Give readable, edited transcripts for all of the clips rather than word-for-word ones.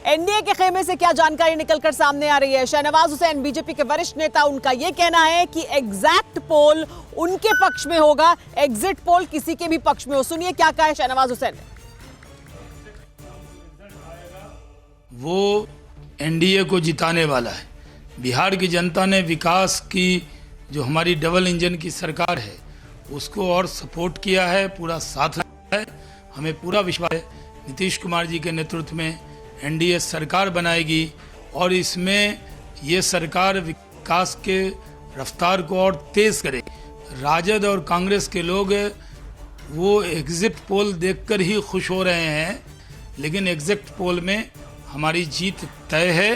NDA के खेमे से क्या जानकारी निकलकर सामने आ रही है? शहनवाज हुसैन बीजेपी के वरिष्ठ नेता, उनका यह कहना है कि एग्जैक्ट पोल उनके पक्ष में होगा, एग्जिट पोल किसी के भी पक्ष में हो। सुनिए क्या कहा है शहनवाज हुसैन ने। वो एनडीए को जिताने वाला है। बिहार की जनता ने विकास की जो हमारी डबल इंजन की सरकार है उसको और सपोर्ट किया है, पूरा साथ है। हमें पूरा विश्वास है नीतीश कुमार जी के नेतृत्व में एनडीए सरकार बनाएगी और इसमें ये सरकार विकास के रफ्तार को और तेज करे। राजद और कांग्रेस के लोग वो एग्जिट पोल देखकर ही खुश हो रहे हैं, लेकिन एग्जिट पोल में हमारी जीत तय है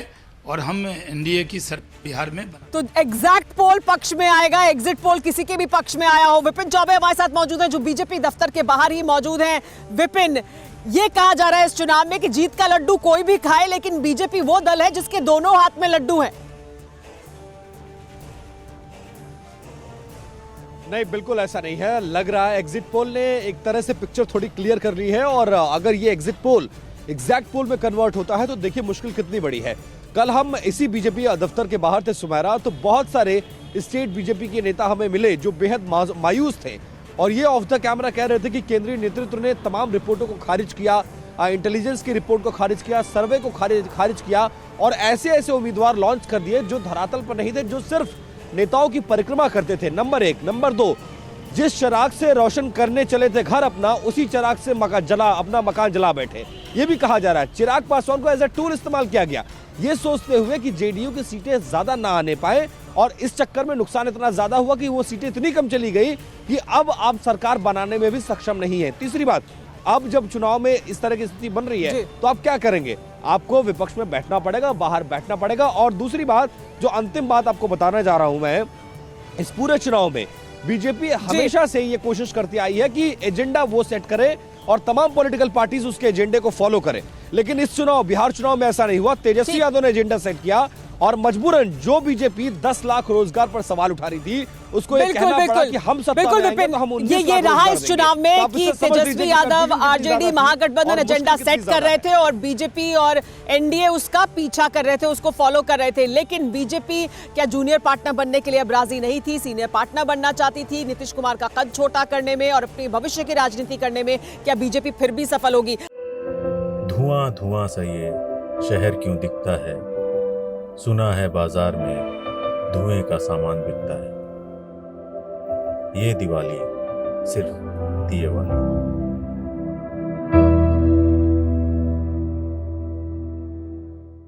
और हम एनडीए की बिहार में तो एग्जैक्ट पोल पक्ष में आएगा, एग्जिट पोल किसी के भी पक्ष में आया हो। विपिन चौबे हमारे साथ मौजूद हैं जो बीजेपी दफ्तर के बाहर ही मौजूद हैं। विपिन, ये कहा जा रहा है इस चुनाव में कि जीत का लड्डू कोई भी खाए, लेकिन बीजेपी वो दल है जिसके दोनों हाथ में लड्डू हैं। नहीं, बिल्कुल ऐसा नहीं है। लग रहा है एग्जिट पोल ने एक तरह से पिक्चर थोड़ी क्लियर कर ली है और अगर ये एग्जिट पोल एग्जैक्ट पोल में कन्वर्ट होता है तो देखिए मुश्किल कितनी बड़ी है। कल हम इसी बीजेपी दफ्तर के बाहर थे सुमेरा, तो बहुत सारे स्टेट बीजेपी के नेता हमें मिले जो बेहद मायूस थे और ये ऑफ द कैमरा कह रहे थे कि केंद्रीय नेतृत्व ने तमाम रिपोर्टों को खारिज किया, इंटेलिजेंस की रिपोर्ट को खारिज किया, सर्वे को खारिज किया और ऐसे ऐसे उम्मीदवार लॉन्च कर दिए जो धरातल पर नहीं थे, जो सिर्फ नेताओं की परिक्रमा करते थे। नंबर एक। नंबर दो, जिस चिराग से रोशन करने चले थे घर अपना, उसी चिराग से अपना मकान जला बैठे। ये भी कहा जा रहा है चिराग पासवान को एज ए टूल इस्तेमाल किया गया, ये सोचते हुए कि जेडीयू की सीटें ज्यादा ना आने पाए और इस चक्कर में नुकसान इतना ज्यादा हुआ कि वो सीटें इतनी कम चली गई कि अब आप सरकार बनाने में भी सक्षम नहीं है। तीसरी बात, अब जब चुनाव में इस तरह की स्थिति बन रही है तो आप क्या करेंगे? आपको विपक्ष में बैठना पड़ेगा, बाहर बैठना पड़ेगा। और दूसरी बात, जो अंतिम बात आपको बताना जा रहा हूं मैं, इस पूरे चुनाव में बीजेपी हमेशा से ये कोशिश करती आई है कि एजेंडा वो सेट करे और तमाम पॉलिटिकल पार्टीज उसके एजेंडे को फॉलो करें, लेकिन इस चुनाव, बिहार चुनाव में ऐसा नहीं हुआ। तेजस्वी यादव ने एजेंडा सेट किया और मजबूरन जो बीजेपी 10 लाख रोजगार पर सवाल उठा रही थी उसको ये कहना पड़ा कि हम सत्ता में आएंगे तो हम ये रहा इस चुनाव में कि तेजस्वी यादव आरजेडी महागठबंधन एजेंडा सेट कर रहे थे और बीजेपी और एनडीए उसका पीछा कर रहे थे, उसको फॉलो कर रहे थे। लेकिन बीजेपी क्या जूनियर पार्टनर बनने के लिए अब राजी नहीं थी, सीनियर पार्टनर बनना चाहती थी। नीतीश कुमार का कद छोटा करने में और अपनी भविष्य की राजनीति करने में क्या बीजेपी फिर भी सफल होगी? धुआं धुआं सा ये शहर क्यों दिखता है, सुना है बाजार में धुएं का सामान बिकता है। ये दिवाली सिर्फ दिए वाली।